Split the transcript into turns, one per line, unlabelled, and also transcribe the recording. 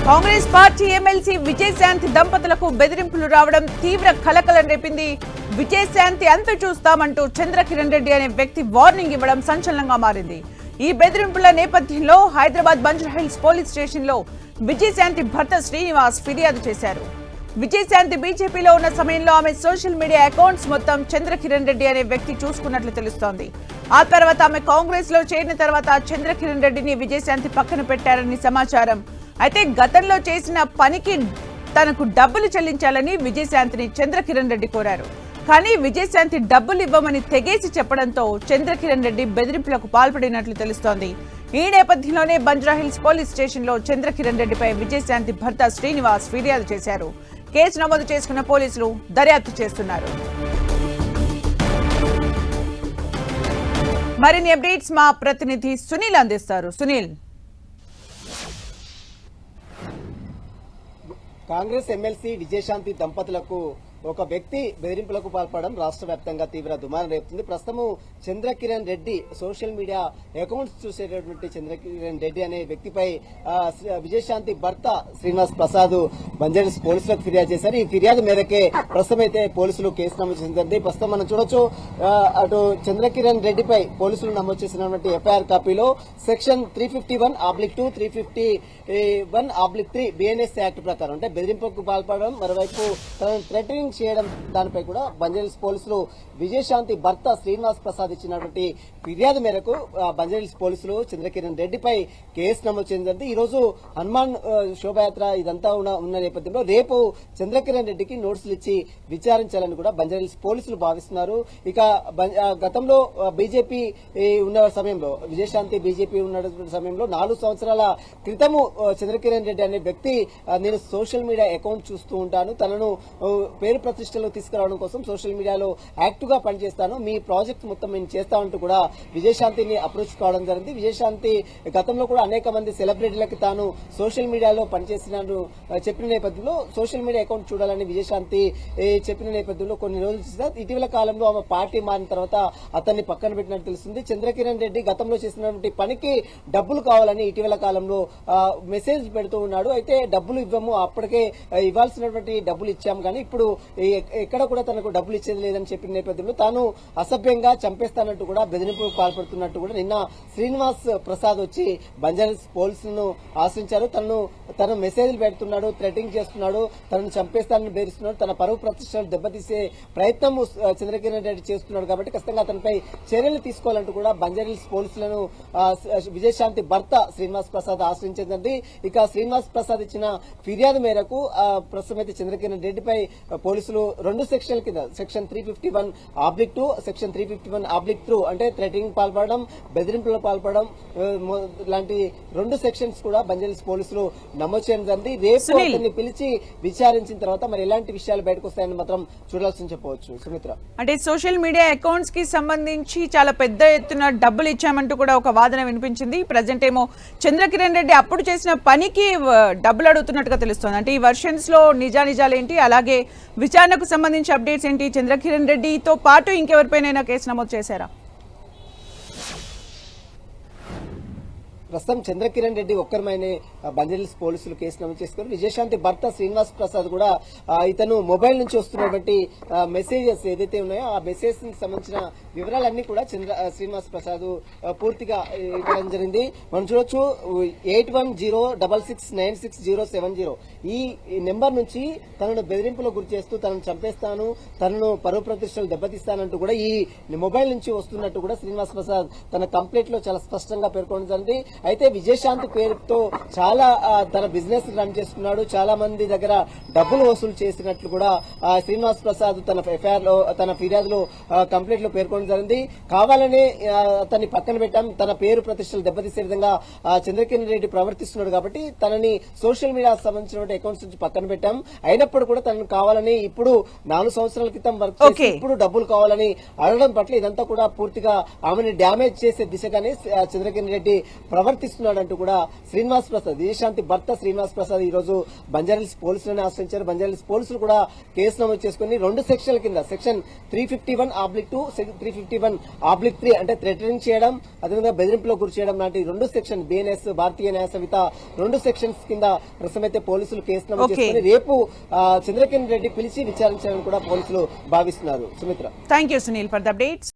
Congress party MLC Vijayashanti దంపతులకు బెదిరింపులు రావడం తీవ్ర కలకలం రేపింది. విజయశాంతి అంత చూస్తామంటూ చంద్రకిరణ్ రెడ్డి అనే వ్యక్తి వార్నింగ్ ఇవ్వడం సంచలనంగా మారింది. ఈ బెదిరింపుల నేపథ్యంలో హైదరాబాద్ బంజారాహిల్స్ పోలీస్ స్టేషన్లో విజయశాంతి భర్త శ్రీనివాస్ ఫిర్యాదు చేశారు. విజయశాంతి బీజేపీలో ఉన్న సమయంలో ఆమె సోషల్ మీడియా అకౌంట్స్ మొత్తం చంద్రకిరణ్ రెడ్డి అనే వ్యక్తి చూసుకున్నట్లు తెలుస్తోంది. ఆ తర్వాత ఆమె కాంగ్రెస్ లో చేరిన తర్వాత చంద్రకిరణ్ రెడ్డిని విజయశాంతి పక్కన పెట్టారని సమాచారం. అయితే గతంలో చేసిన పనికి తనకు డబ్బులు చెల్లించాలని విజయశాంతిని చంద్రకిరణ్ రెడ్డి కోరారు. కానీ విజయశాంతి డబ్బులు ఇవ్వమని తెగేసి చెప్పడంతో చంద్రకిరణ్ రెడ్డి బెదిరింపులకు పాల్పడినట్లు తెలుస్తోంది. ఈ నేపథ్యంలోనే బంజారాహిల్స్ పోలీస్ స్టేషన్లో చంద్రకిరణ్ రెడ్డిపై విజయశాంతి భర్త శ్రీనివాస్ ఫిర్యాదు చేశారు. కేసు నమోదు చేసుకున్న పోలీసులు దర్యాప్తు చేస్తున్నారు. మరిన్ని అప్డేట్స్ మా ప్రతినిధి సునీల్ అందిస్తారు. సునీల్,
కాంగ్రెస్ ఎమ్మెల్సీ విజయశాంతి దంపతులకు ఒక వ్యక్తి బెదిరింపులకు పాల్పడడం రాష్ట్ర వ్యాప్తంగా తీవ్ర దుమారం రేపుతుంది. ప్రస్తుతం Chandrakiran Reddy social media accounts చూసేటటువంటి చంద్రకిరణ్ రెడ్డి అనే వ్యక్తిపై విజయశాంతి భర్త శ్రీనివాస్ ప్రసాద్ బంజారాహిల్స్ పోలీసులకు ఫిర్యాదు చేశారు. ఈ ఫిర్యాదు మేరకే ప్రస్తుతం అయితే పోలీసులు కేసు నమోదు చేసింది. ప్రస్తుతం మనం చూడొచ్చు, అటు చంద్రకిరణ్ రెడ్డిపై పోలీసులు నమోదు చేసినటువంటి ఎఫ్ఐఆర్ కాపీలో సెక్షన్ 351/2, 351/3 బిఎన్ఎస్ యాక్ట్ ప్రకారం అంటే బెదిరింపులకు పాల్పడడం, మరోవైపు థ్రెటనింగ్ చేయడం, దానిపై కూడా బంజారాహిల్స్ పోలీసులు విజయశాంతి భర్త శ్రీనివాస్ ప్రసాద్ ఇచ్చినటువంటి ఫిర్యాదు మేరకు బంజారాహిల్స్ పోలీసులు చంద్రకిరణ్ రెడ్డిపై కేసు నమోదు చేసింది. ఈ రోజు హనుమాన్ శోభయాత్ర ఇదంతా ఉన్న నేపథ్యంలో రేపు చంద్రకిరణ్ రెడ్డికి నోటీసులు ఇచ్చి విచారించాలని కూడా బంజారాహిల్స్ పోలీసులు భావిస్తున్నారు. ఇక గతంలో బీజేపీ ఉన్న సమయంలో, విజయశాంతి బీజేపీ ఉన్న సమయంలో 4 సంవత్సరాల క్రితము చంద్రకిరణ్ రెడ్డి అనే వ్యక్తి నేను సోషల్ మీడియా అకౌంట్ చూస్తూ ఉంటాను, తనను పేరు ప్రతిష్టలు తీసుకురావడం కోసం సోషల్ మీడియాలో యాక్టివ్ గా పనిచేస్తాను, మీ ప్రాజెక్ట్ మొత్తం నేను చేస్తానంటూ కూడా విజయశాంతిని అప్రోచ్ కావడం జరిగింది. విజయశాంతి గతంలో కూడా అనేక మంది సెలబ్రిటీలకి తాను సోషల్ మీడియాలో పనిచేసినాను చెప్పిన నేపథ్యంలో సోషల్ మీడియా అకౌంట్ చూడాలని విజయశాంతి చెప్పిన నేపథ్యంలో కొన్ని రోజులు ఇటీవల కాలంలో ఆమె పార్టీ మారిన తర్వాత అతన్ని పక్కన పెట్టినట్టు తెలుస్తుంది. చంద్రకిరణ్ రెడ్డి గతంలో చేసినటువంటి పనికి డబ్బులు కావాలని ఇటీవల కాలంలో మెసేజ్ పెడుతూ ఉన్నాడు. అయితే డబ్బులు ఇవ్వము, అప్పటికే ఇవ్వాల్సినటువంటి డబ్బులు ఇచ్చాము కానీ ఇప్పుడు ఎక్కడ కూడా తనకు డబ్బులు ఇచ్చేది లేదని చెప్పిన నేపథ్యంలో తాను అసభ్యంగా చంపేస్తానంటూ కూడా బెదిరింపుకు పాల్పడుతున్నట్టు కూడా నిన్న శ్రీనివాస్ ప్రసాద్ వచ్చి బంజారాహిల్స్ పోలీసులను ఆశ్రయించారు. తను మెసేజ్లు పెడుతున్నాడు, థ్రెటింగ్ చేస్తున్నాడు, తనను చంపేస్తానని బెదిరిస్తున్నాడు, తన పరువు ప్రతిష్టలు దెబ్బతీసే ప్రయత్నం చంద్రకిరణ్ రెడ్డి చేస్తున్నాడు కాబట్టి ఖచ్చితంగా అతనిపై చర్యలు తీసుకోవాలంటూ కూడా బంజారాహిల్స్ పోలీసులను విజయశాంతి భర్త శ్రీనివాస్ ప్రసాద్ ఆశ్రయించింది. ఇక శ్రీనివాస్ ప్రసాద్ ఇచ్చిన ఫిర్యాదు మేరకు ప్రస్తుతం అయితే చంద్రకిరణ్ రెడ్డిపై పోలీసులు 2 సెక్షన్ల కింద సెక్షన్ 351/2, సెక్షన్ 351/3 అంటే థ్రెటనింగ్ పాల్పడడం, బెదిరింపులకు పాల్పడడం లాంటి 2 సెక్షన్స్ కూడా బంజారాహిల్స్ పోలీసులు నమోదు చేయడం జరిగింది. రేపు అతన్ని పిలిచి విచారించిన తర్వాత మరి ఎలాంటి విషయాలు బయటకు వస్తాయని మాత్రం చూడాల్సి చెప్పవచ్చు. సుమిత్ర, అంటే
సోషల్ మీడియా అకౌంట్స్ కి సంబంధించి చాలా పెద్ద ఎత్తున డబ్బులు ఇచ్చామంటూ కూడా ఒక వాదన వినిపించింది. ప్రజెంట్ ఏమో చంద్రకిరణ్ రెడ్డి అప్పుడు చేసిన పనికి డబ్బులు అడుగుతున్నట్టుగా తెలుస్తోంది. అంటే ఈ వర్షన్స్ లో నిజాలు ఏంటి, అలాగే విచారణకు సంబంధించి అప్డేట్స్ ఏంటి? చంద్రకిరణ్ రెడ్డితో పాటు ఇంకెవరిపైనైనా కేసు నమోదు చేశారా?
ప్రస్తుతం చంద్రకిరణ్ రెడ్డి ఒక్కరిమైనే బంజారాహిల్స్ పోలీసులు కేసు నమోదు చేసుకున్నారు. విజయశాంతి భర్త శ్రీనివాస్ ప్రసాద్ కూడా ఇతను మొబైల్ నుంచి వస్తున్నటువంటి మెసేజెస్ ఏదైతే ఉన్నాయో ఆ మెసేజ్ కి సంబంధించిన వివరాలన్నీ కూడా శ్రీనివాస్ ప్రసాద్ పూర్తిగా ఇవ్వడం జరిగింది. మనం చూడొచ్చు 8106696070 ఈ నెంబర్ నుంచి తనను బెదిరింపులకు గురి చేస్తూ తనను చంపేస్తాను, తనను పరువు ప్రతిష్టలు దెబ్బతీస్తానంటూ కూడా ఈ మొబైల్ నుంచి వస్తున్నట్టు కూడా శ్రీనివాస్ ప్రసాద్ తన కంప్లైంట్ లో చాలా స్పష్టంగా పేర్కొనడం జరిగింది. అయితే విజయశాంతి పేరుతో చాలా తన బిజినెస్ రన్ చేస్తున్నాడు, చాలా మంది దగ్గర డబ్బులు వసూలు చేసినట్లు కూడా శ్రీనివాస్ ప్రసాద్ తన ఎఫ్ఐఆర్ లో, తన ఫిర్యాదులో కంప్లైంట్ లో పేర్కొనడం జరిగింది. కావాలనే అతన్ని పక్కన పెట్టాం, తన పేరు ప్రతిష్టలు దెబ్బతీసే విధంగా చంద్రకిరణ్ రెడ్డి ప్రవర్తిస్తున్నాడు కాబట్టి తనని సోషల్ మీడియా సంబంధించిన అకౌంట్స్ నుంచి పక్కన పెట్టాం. అయినప్పుడు కూడా తనను కావాలని ఇప్పుడు 4 సంవత్సరాల క్రితం వర్క్ చేసి ఇప్పుడు డబ్బులు కావాలని అడగడం పట్ల ఇదంతా కూడా పూర్తిగా ఆమెను డ్యామేజ్ చేసే దిశగానే చంద్రకిరణ్ రెడ్డి ప్రవర్తిస్తున్నాడంటూ కూడా శ్రీనివాస్ ప్రసాద్, విజయశాంతి భర్త శ్రీనివాస్ ప్రసాద్ ఈ రోజు బంజారాహిల్స్ పోలీసులను ఆశ్రయించారు. బంజారాహిల్స్ పోలీసులు కూడా కేసు నమోదు చేసుకుని 2 సెక్షన్ల కింద సెక్షన్ 351/2, 351/3 అంటే థ్రెటనింగ్ చేయడం, అదేవిధంగా బెదిరింపులో గురి చేయడం లాంటి 2 సెక్షన్ BNS భారతీయ న్యాయ సంహిత 2 సెక్షన్స్ కింద ప్రస్తుతమైతే పోలీసులు కేసు నమోదు చేసుకుని రేపు చంద్రకిరణ్ రెడ్డి పిలిచి విచారించాలని కూడా పోలీసులు భావిస్తున్నారు. Sumitra,
thank you Sunil for the updates.